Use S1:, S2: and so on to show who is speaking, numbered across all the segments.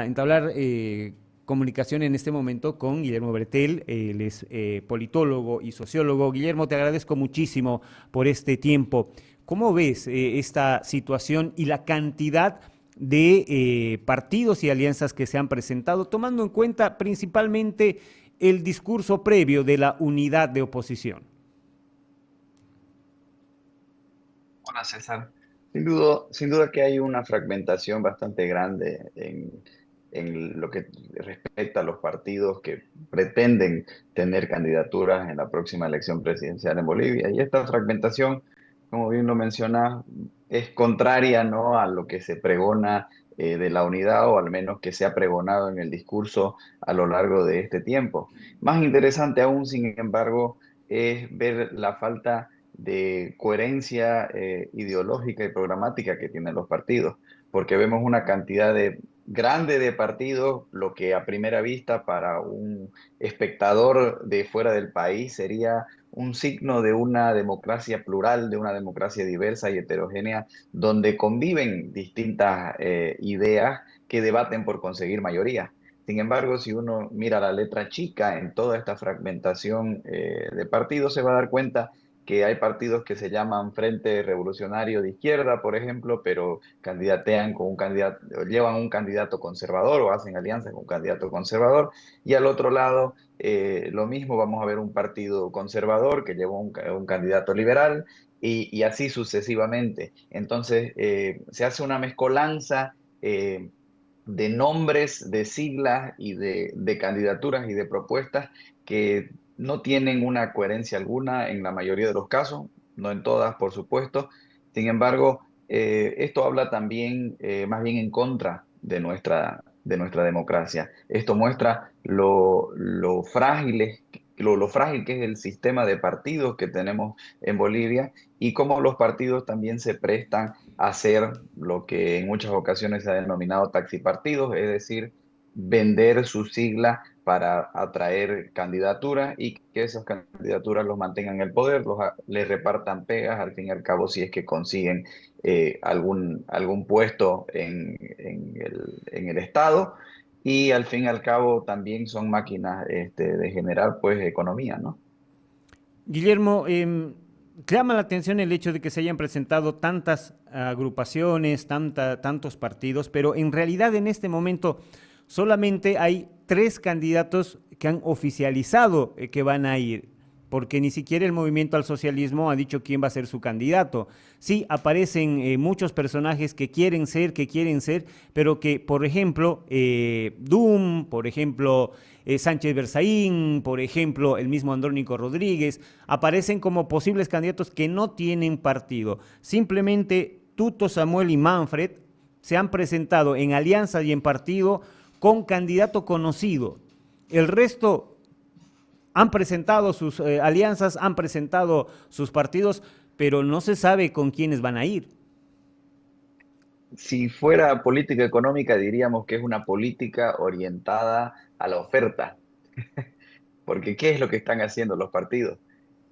S1: entablar comunicación en este momento con Guillermo Bertel, él es politólogo y sociólogo. Guillermo, te agradezco muchísimo por este tiempo. ¿Cómo ves esta situación y la cantidad de partidos y alianzas que se han presentado, tomando en cuenta principalmente el discurso previo de la unidad de oposición?
S2: Hola César. Sin duda que hay una fragmentación bastante grande en lo que respecta a los partidos que pretenden tener candidaturas en la próxima elección presidencial en Bolivia. Y esta fragmentación, como bien lo mencionas, es contraria, ¿no?, a lo que se pregona de la unidad, o al menos que se ha pregonado en el discurso a lo largo de este tiempo. Más interesante aún, sin embargo, es ver la falta de coherencia ideológica y programática que tienen los partidos, porque vemos una cantidad grande de partidos, lo que a primera vista para un espectador de fuera del país sería un signo de una democracia plural, de una democracia diversa y heterogénea, donde conviven distintas ideas que debaten por conseguir mayoría. Sin embargo, si uno mira la letra chica en toda esta fragmentación de partidos, se va a dar cuenta que hay partidos que se llaman Frente Revolucionario de Izquierda, por ejemplo, pero candidatean con un candidato, llevan un candidato conservador o hacen alianzas con un candidato conservador, y al otro lado, lo mismo, vamos a ver un partido conservador que lleva un candidato liberal, y así sucesivamente. Entonces, se hace una mezcolanza de nombres, de siglas y de candidaturas y de propuestas que no tienen una coherencia alguna en la mayoría de los casos, no en todas, por supuesto. Sin embargo, esto habla también más bien en contra de nuestra democracia. Esto muestra lo frágil que es el sistema de partidos que tenemos en Bolivia, y cómo los partidos también se prestan a hacer lo que en muchas ocasiones se ha denominado taxipartidos, es decir, vender su sigla para atraer candidaturas y que esas candidaturas los mantengan en el poder, les repartan pegas al fin y al cabo, si es que consiguen algún puesto en el Estado, y al fin y al cabo también son máquinas de generar pues economía, ¿no?
S1: Guillermo, llama la atención el hecho de que se hayan presentado tantas agrupaciones, tantos partidos, pero en realidad en este momento solamente hay tres candidatos que han oficializado que van a ir, porque ni siquiera el Movimiento al Socialismo ha dicho quién va a ser su candidato. Sí, aparecen muchos personajes que quieren ser, pero que, por ejemplo, Doom, por ejemplo, Sánchez Berzaín, por ejemplo, el mismo Andrónico Rodríguez, aparecen como posibles candidatos que no tienen partido. Simplemente Tuto, Samuel y Manfred se han presentado en alianza y en partido con candidato conocido. El resto han presentado sus alianzas, han presentado sus partidos, pero no se sabe con quiénes van a ir.
S2: Si fuera política económica, diríamos que es una política orientada a la oferta, porque ¿qué es lo que están haciendo los partidos?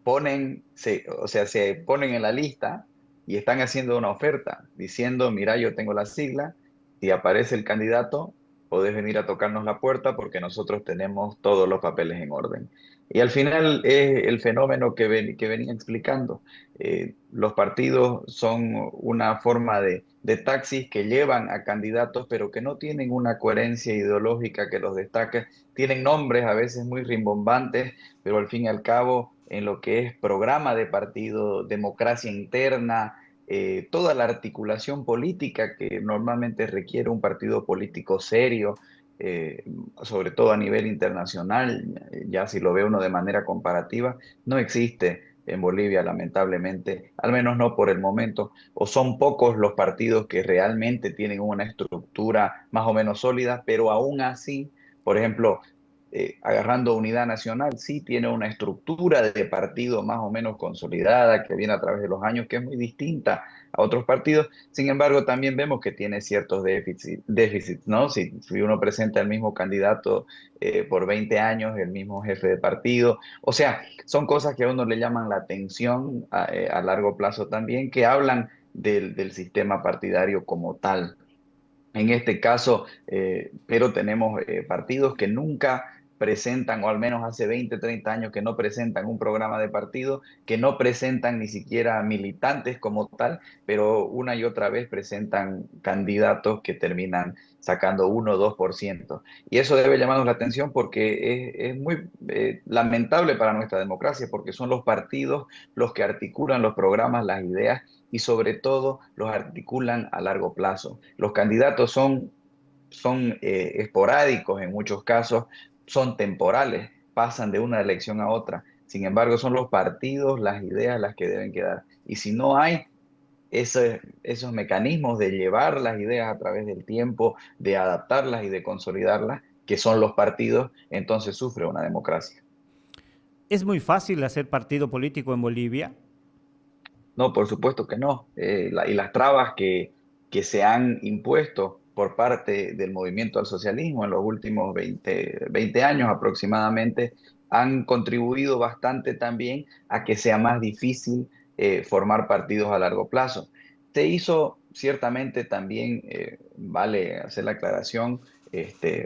S2: O sea, se ponen en la lista y están haciendo una oferta, diciendo, mira, yo tengo la sigla, si aparece el candidato, podés venir a tocarnos la puerta porque nosotros tenemos todos los papeles en orden. Y al final es el fenómeno que venía explicando. Los partidos son una forma de taxis que llevan a candidatos, pero que no tienen una coherencia ideológica que los destaque. Tienen nombres a veces muy rimbombantes, pero al fin y al cabo, en lo que es programa de partido, democracia interna, toda la articulación política que normalmente requiere un partido político serio, eh, sobre todo a nivel internacional, ya si lo ve uno de manera comparativa, no existe en Bolivia, lamentablemente, al menos no por el momento, o son pocos los partidos que realmente tienen una estructura más o menos sólida, pero aún así, por ejemplo, agarrando Unidad Nacional, sí tiene una estructura de partido más o menos consolidada que viene a través de los años, que es muy distinta a otros partidos. Sin embargo, también vemos que tiene ciertos déficits, ¿no? Si uno presenta el mismo candidato por 20 años, el mismo jefe de partido, o sea, son cosas que a uno le llaman la atención a largo plazo también, que hablan del sistema partidario como tal. en este caso, pero tenemos partidos que nunca presentan, o al menos hace 20, 30 años que no presentan un programa de partido, que no presentan ni siquiera militantes como tal, pero una y otra vez presentan candidatos que terminan sacando 1 o 2%. Y eso debe llamarnos la atención porque es muy lamentable para nuestra democracia, porque son los partidos los que articulan los programas, las ideas y sobre todo los articulan a largo plazo. Los candidatos son esporádicos en muchos casos, son temporales, pasan de una elección a otra. Sin embargo, son los partidos, las ideas las que deben quedar. Y si no hay esos mecanismos de llevar las ideas a través del tiempo, de adaptarlas y de consolidarlas, que son los partidos, entonces sufre una democracia.
S1: Es muy fácil hacer partido político en Bolivia.
S2: No, por supuesto que no. Y las trabas que se han impuesto por parte del movimiento al socialismo en los últimos 20 años aproximadamente han contribuido bastante también a que sea más difícil formar partidos a largo plazo. Se hizo ciertamente también, vale hacer la aclaración,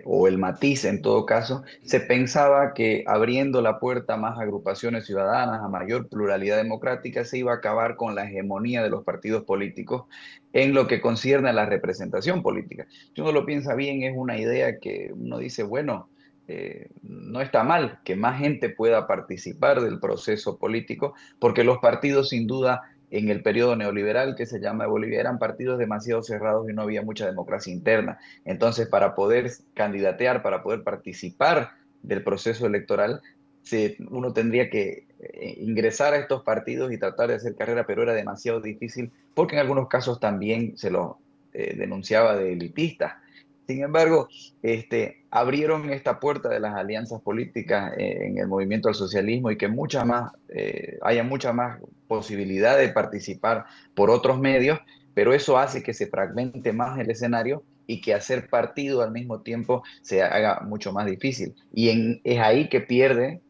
S2: o el matiz en todo caso, se pensaba que abriendo la puerta a más agrupaciones ciudadanas, a mayor pluralidad democrática, se iba a acabar con la hegemonía de los partidos políticos en lo que concierne a la representación política. Si uno lo piensa bien, es una idea que uno dice, bueno, no está mal que más gente pueda participar del proceso político, porque los partidos sin duda en el periodo neoliberal que se llama Bolivia eran partidos demasiado cerrados y no había mucha democracia interna. Entonces, para poder candidatear, para poder participar del proceso electoral, uno tendría que ingresar a estos partidos y tratar de hacer carrera, pero era demasiado difícil porque en algunos casos también se lo denunciaba de elitistas. Sin embargo, abrieron esta puerta de las alianzas políticas en el movimiento al socialismo y que haya mucha más posibilidad de participar por otros medios, pero eso hace que se fragmente más el escenario y que hacer partido al mismo tiempo se haga mucho más difícil. Es ahí que pierde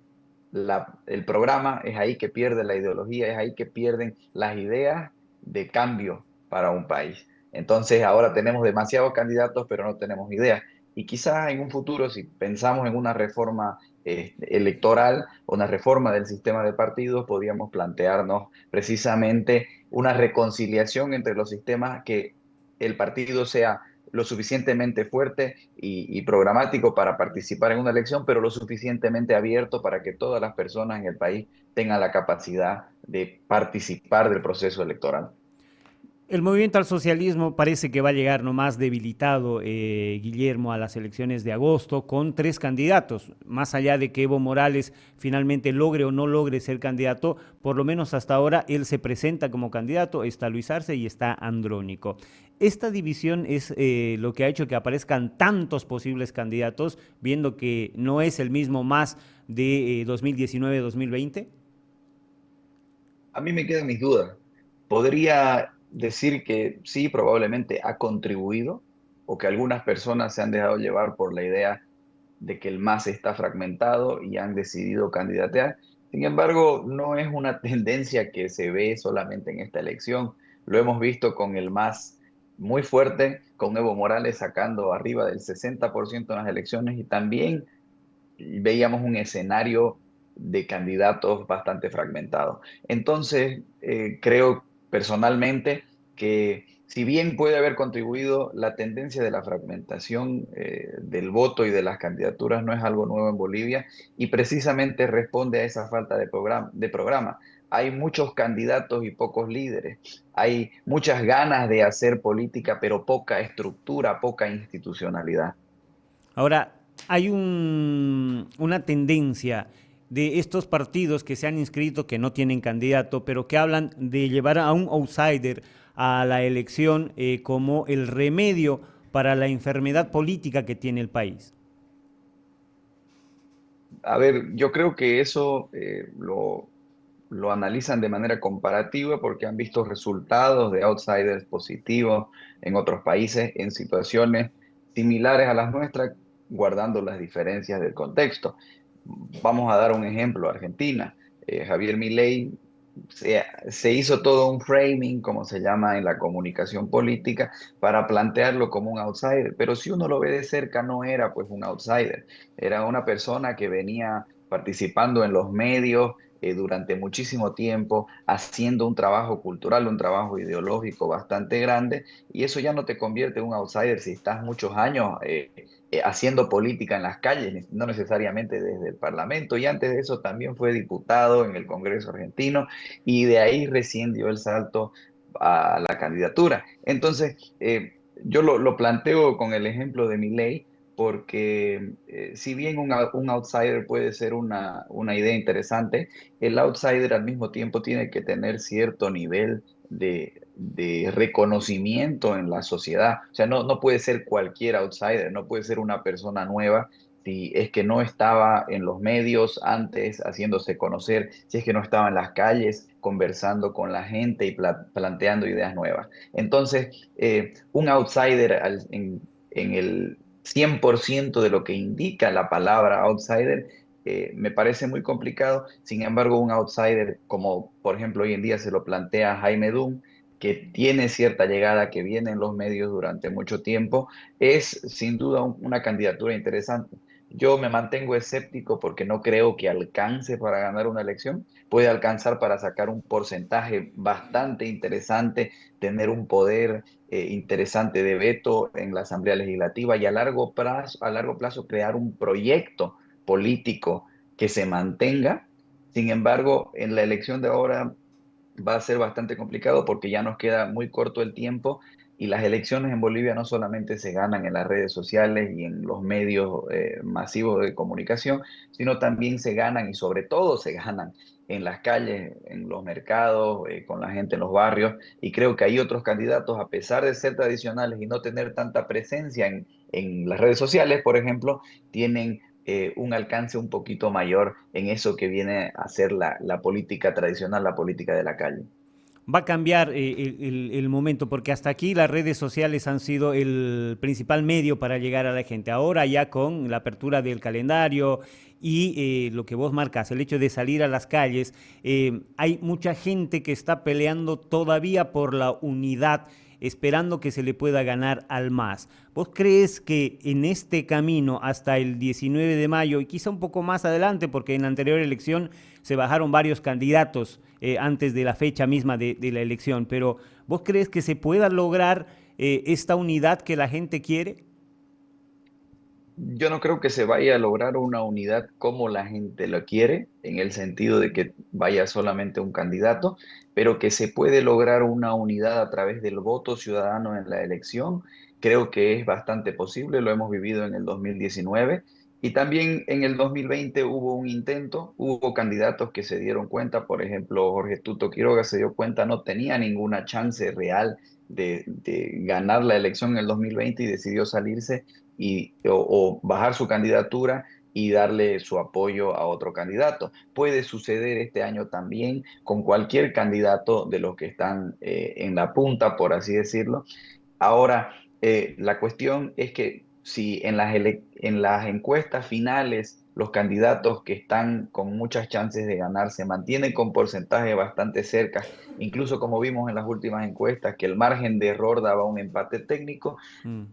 S2: el programa, es ahí que pierde la ideología, es ahí que pierden las ideas de cambio para un país. Entonces ahora tenemos demasiados candidatos, pero no tenemos ideas. Y quizás en un futuro, si pensamos en una reforma electoral o una reforma del sistema de partidos, podríamos plantearnos precisamente una reconciliación entre los sistemas, que el partido sea lo suficientemente fuerte y programático para participar en una elección, pero lo suficientemente abierto para que todas las personas en el país tengan la capacidad de participar del proceso electoral.
S1: El movimiento al socialismo parece que va a llegar nomás debilitado, Guillermo, a las elecciones de agosto con tres candidatos. Más allá de que Evo Morales finalmente logre o no logre ser candidato, por lo menos hasta ahora él se presenta como candidato, está Luis Arce y está Andrónico. Esta división es lo que ha hecho que aparezcan tantos posibles candidatos, viendo que no es el mismo más de 2019-2020.
S2: A mí me quedan mis dudas. Podría decir que sí, probablemente ha contribuido, o que algunas personas se han dejado llevar por la idea de que el MAS está fragmentado y han decidido candidatear. Sin embargo, no es una tendencia que se ve solamente en esta elección. Lo hemos visto con el MAS muy fuerte, con Evo Morales sacando arriba del 60% en las elecciones, y también veíamos un escenario de candidatos bastante fragmentado. Entonces, creo personalmente que si bien puede haber contribuido, la tendencia de la fragmentación del voto y de las candidaturas no es algo nuevo en Bolivia, y precisamente responde a esa falta de programa. Hay muchos candidatos y pocos líderes. Hay muchas ganas de hacer política, pero poca estructura, poca institucionalidad.
S1: Ahora, hay una tendencia de estos partidos que se han inscrito, que no tienen candidato, pero que hablan de llevar a un outsider a la elección como el remedio para la enfermedad política que tiene el país.
S2: A ver, yo creo que eso lo analizan de manera comparativa porque han visto resultados de outsiders positivos en otros países en situaciones similares a las nuestras, guardando las diferencias del contexto. Vamos a dar un ejemplo: Argentina. Javier Milei se hizo todo un framing, como se llama en la comunicación política, para plantearlo como un outsider. Pero si uno lo ve de cerca, no era pues un outsider. Era una persona que venía participando en los medios durante muchísimo tiempo, haciendo un trabajo cultural, un trabajo ideológico bastante grande, y eso ya no te convierte en un outsider si estás muchos años haciendo política en las calles, no necesariamente desde el Parlamento, y antes de eso también fue diputado en el Congreso argentino y de ahí recién dio el salto a la candidatura. Entonces, yo lo planteo con el ejemplo de Milei, porque si bien un outsider puede ser una idea interesante, el outsider al mismo tiempo tiene que tener cierto nivel de reconocimiento en la sociedad. O sea, no puede ser cualquier outsider, no puede ser una persona nueva si es que no estaba en los medios antes haciéndose conocer, si es que no estaba en las calles conversando con la gente y planteando ideas nuevas. Entonces, un outsider en el 100% de lo que indica la palabra outsider, me parece muy complicado. Sin embargo, un outsider, como por ejemplo hoy en día se lo plantea Jaime Dunn, que tiene cierta llegada, que viene en los medios durante mucho tiempo, es sin duda una candidatura interesante. Yo me mantengo escéptico porque no creo que alcance para ganar una elección. Puede alcanzar para sacar un porcentaje bastante interesante, tener un poder interesante de veto en la Asamblea Legislativa y a largo plazo crear un proyecto político que se mantenga. Sin embargo, en la elección de ahora va a ser bastante complicado porque ya nos queda muy corto el tiempo y las elecciones en Bolivia no solamente se ganan en las redes sociales y en los medios masivos de comunicación, sino también se ganan y sobre todo se ganan en las calles, en los mercados, con la gente en los barrios. Y creo que hay otros candidatos, a pesar de ser tradicionales y no tener tanta presencia en las redes sociales, por ejemplo, tienen un alcance un poquito mayor en eso que viene a ser la política tradicional, la política de la calle.
S1: Va a cambiar el momento, porque hasta aquí las redes sociales han sido el principal medio para llegar a la gente. Ahora ya con la apertura del calendario y lo que vos marcas, el hecho de salir a las calles, hay mucha gente que está peleando todavía por la unidad, esperando que se le pueda ganar al MAS. ¿Vos crees que en este camino hasta el 19 de mayo y quizá un poco más adelante, porque en la anterior elección se bajaron varios candidatos antes de la fecha misma de la elección, pero ¿vos crees que se pueda lograr esta unidad que la gente quiere?
S2: Yo no creo que se vaya a lograr una unidad como la gente lo quiere, en el sentido de que vaya solamente un candidato, pero que se puede lograr una unidad a través del voto ciudadano en la elección. Creo que es bastante posible, lo hemos vivido en el 2019 y también en el 2020 hubo un intento, hubo candidatos que se dieron cuenta, por ejemplo, Jorge Tuto Quiroga se dio cuenta, no tenía ninguna chance real de ganar la elección en el 2020 y decidió salirse o bajar su candidatura y darle su apoyo a otro candidato. Puede suceder este año también con cualquier candidato de los que están en la punta, por así decirlo. Ahora, la cuestión es que si en las encuestas finales los candidatos que están con muchas chances de ganar se mantienen con porcentaje bastante cerca, incluso como vimos en las últimas encuestas, que el margen de error daba un empate técnico,
S1: Mm.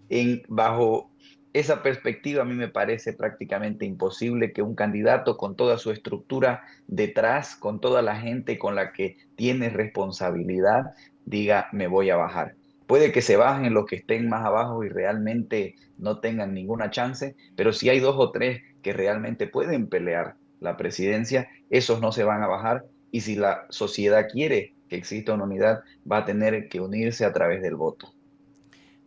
S2: bajo esa perspectiva, a mí me parece prácticamente imposible que un candidato con toda su estructura detrás, con toda la gente con la que tiene responsabilidad, diga, me voy a bajar. Puede que se bajen los que estén más abajo y realmente no tengan ninguna chance, pero si hay dos o tres que realmente pueden pelear la presidencia, esos no se van a bajar y si la sociedad quiere que exista una unidad, va a tener que unirse a través del voto.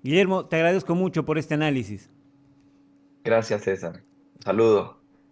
S1: Guillermo, te agradezco mucho por este análisis.
S2: Gracias, César. Saludos.